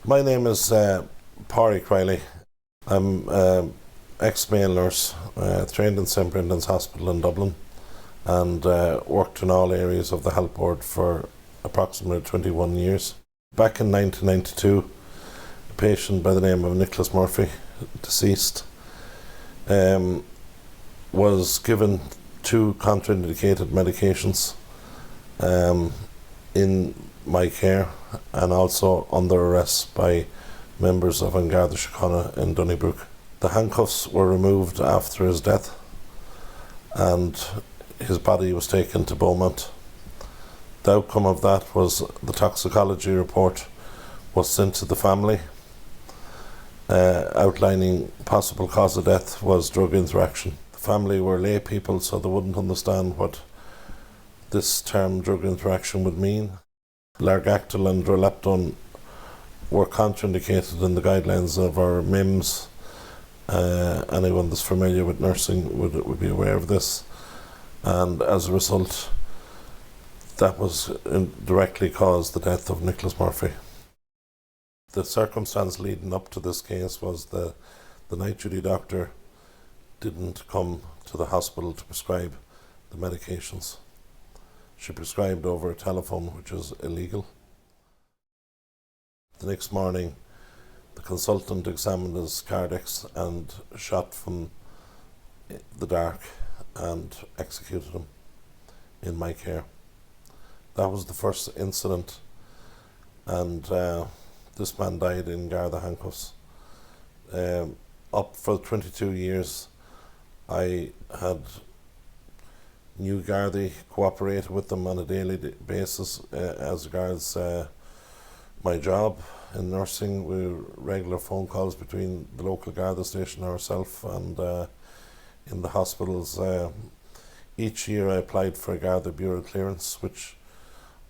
My name is Padraic Riley. I'm ex-male nurse, trained in St Brendan's Hospital in Dublin, and worked in all areas of the health board for approximately 21 years. Back in 1992, a patient by the name of Nicholas Murphy, deceased, was given 2 contraindicated medications in my care, and also under arrest by members of Garda in Donnybrook. The handcuffs were removed after his death, and his body was taken to Beaumont. The outcome of that was the toxicology report was sent to the family, outlining possible cause of death was drug interaction. The family were lay people, so they wouldn't understand what this term drug interaction would mean. Largactil and droleptone were contraindicated in the guidelines of our MIMS. Anyone that's familiar with nursing would be aware of this, and as a result that was directly caused the death of Nicholas Murphy. The circumstance leading up to this case was the night duty doctor didn't come to the hospital to prescribe the medications. She prescribed over a telephone, which is illegal. The next morning, the consultant examined his cardiacs and shot from the dark and executed him in my care. That was the first incident, and this man died in Garda handcuffs. Up for 22 years, I had New Garda cooperated with them on a daily basis as regards my job in nursing. We were regular phone calls between the local Garda station and ourselves, and in the hospitals. Each year I applied for a Garda Bureau clearance, which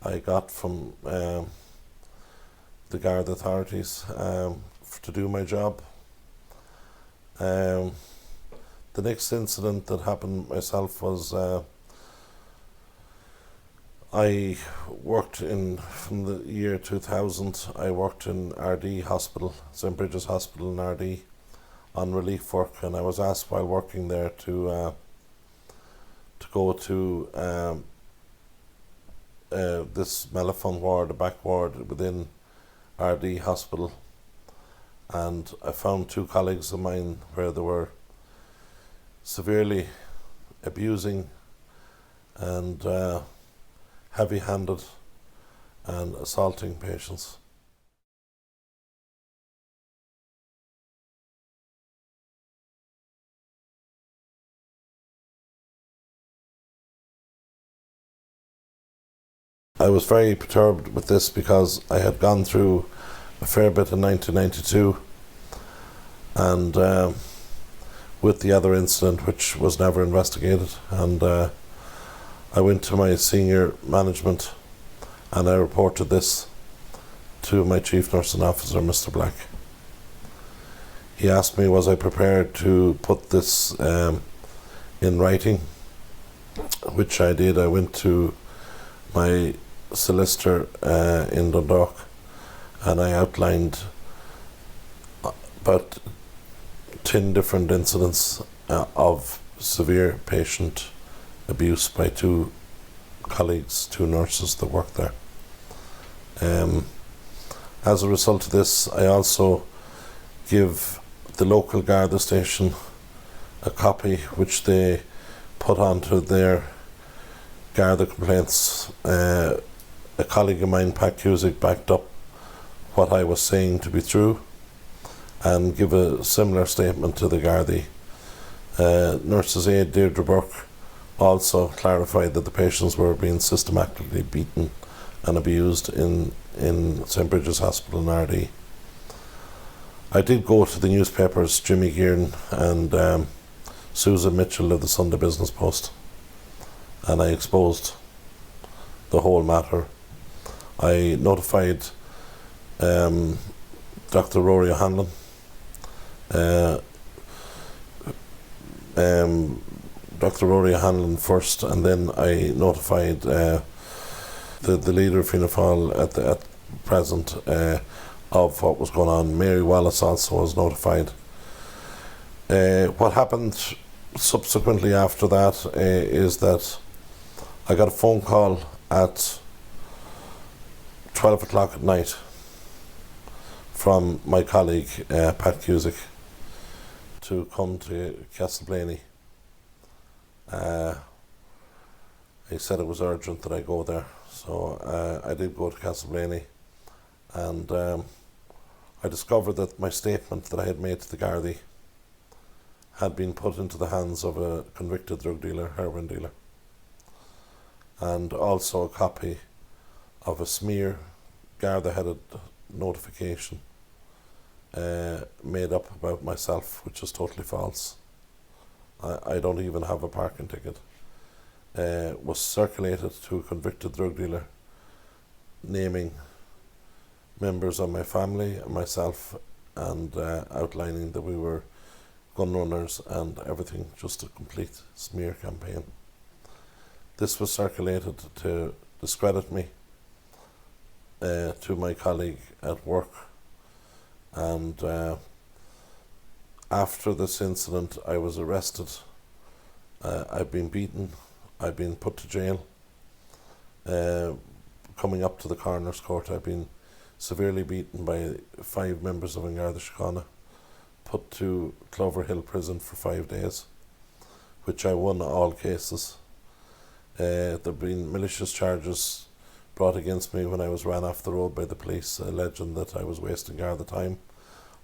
I got from the Garda authorities to do my job. The next incident that happened myself was I worked from the year 2000, I worked in RD Hospital, St Bridget's Hospital in RD, on relief work, and I was asked while working there to go to this Melifon ward, a back ward within RD Hospital, and I found 2 colleagues of mine where they were severely abusing and heavy-handed and assaulting patients. I was very perturbed with this because I had gone through a fair bit in 1992, and with the other incident, which was never investigated, and I went to my senior management and I reported this to my chief nursing officer, Mr. Black. He asked me was I prepared to put this in writing, which I did. I went to my solicitor in Dundalk, and I outlined about 10 different incidents of severe patient abuse by 2 colleagues, 2 nurses that worked there. As a result of this, I also give the local Garda station a copy which they put onto their Garda complaints. A colleague of mine, Pat Cusick, backed up what I was saying to be true and give a similar statement to the Gardaí. Nurses aide Deirdre Burke also clarified that the patients were being systematically beaten and abused in St Bridget's Hospital in RD. I did go to the newspapers, Jimmy Gearan and Susan Mitchell of the Sunday Business Post, and I exposed the whole matter. I notified Dr. Rory O'Hanlon, Dr. Rory O'Hanlon first, and then I notified the leader of Fianna Fáil at present of what was going on. Mary Wallace also was notified. What happened subsequently after that is that I got a phone call at 12 o'clock at night from my colleague Pat Cusick to come to Castleblaney. He said it was urgent that I go there, so I did go to Castleblaney, and I discovered that my statement that I had made to the Gardaí had been put into the hands of a convicted drug dealer, heroin dealer, and also a copy of a smear Garda-headed notification made up about myself, which is totally false. I don't even have a parking ticket. Was circulated to a convicted drug dealer, naming members of my family and myself, and outlining that we were gun runners and everything, just a complete smear campaign. This was circulated to discredit me to my colleague at work, and after this incident I was arrested. I've been beaten, I've been put to jail. Coming up to the coroner's court, I've been severely beaten by 5 members of An Garda Síochána, put to Clover Hill prison for 5 days, which I won all cases. There have been malicious charges brought against me when I was ran off the road by the police, alleging that I was wasting Garda time.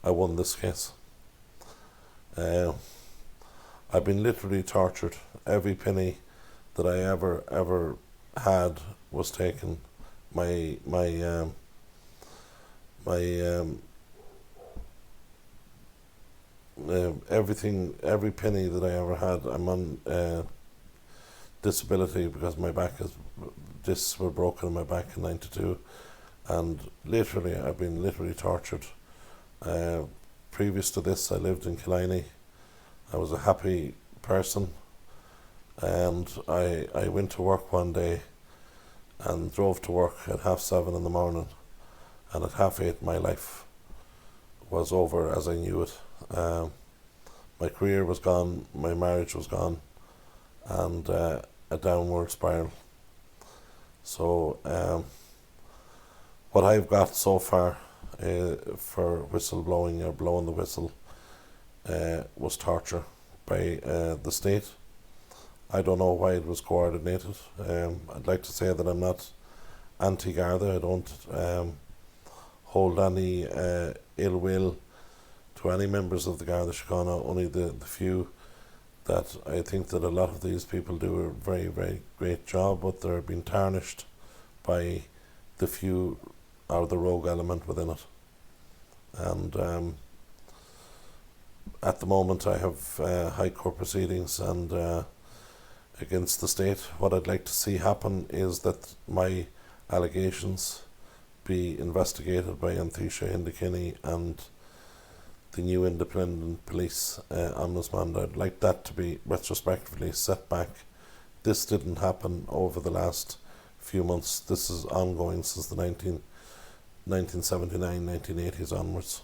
I won this case. I've been literally tortured. Every penny that I ever had was taken. Everything, every penny that I ever had. I'm on disability because my discs were broken in my back in '92, and literally I've been literally tortured. Previous to this, I lived in Killiney. I was a happy person, and I went to work one day and drove to work at 7:30 in the morning, and at 8:30 my life was over as I knew it. My career was gone, my marriage was gone, and a downward spiral. So what I've got so far for whistleblowing or blowing the whistle was torture by the state. I don't know why it was coordinated. I'd like to say that I'm not anti-Garda. I don't hold any ill will to any members of the Garda Síochána, only the few that I think that a lot of these people do a very, very great job, but they're being tarnished by the few or the rogue element within it. And at the moment I have high court proceedings and against the state. What I'd like to see happen is that my allegations be investigated by An Taoiseach Enda Kenny and the new independent police ombudsman. I'd like that to be retrospectively set back. This didn't happen over the last few months. This is ongoing since the 1979, 1980s onwards.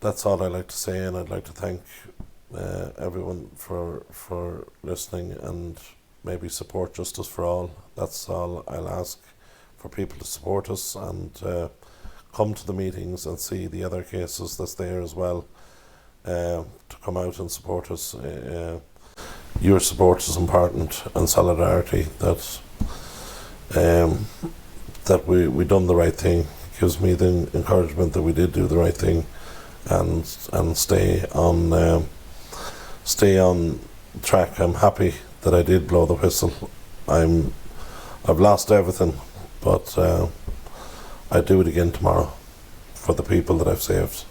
That's all I'd like to say, and I'd like to thank everyone for listening, and maybe support Justice for All. That's all I'll ask, for people to support us and come to the meetings and see the other cases that's there as well, to come out and support us. Your support is important, and solidarity, that we done the right thing. It gives me the encouragement that we did do the right thing, and stay on track. I'm happy that I did blow the whistle. I've lost everything, but I'd do it again tomorrow for the people that I've saved.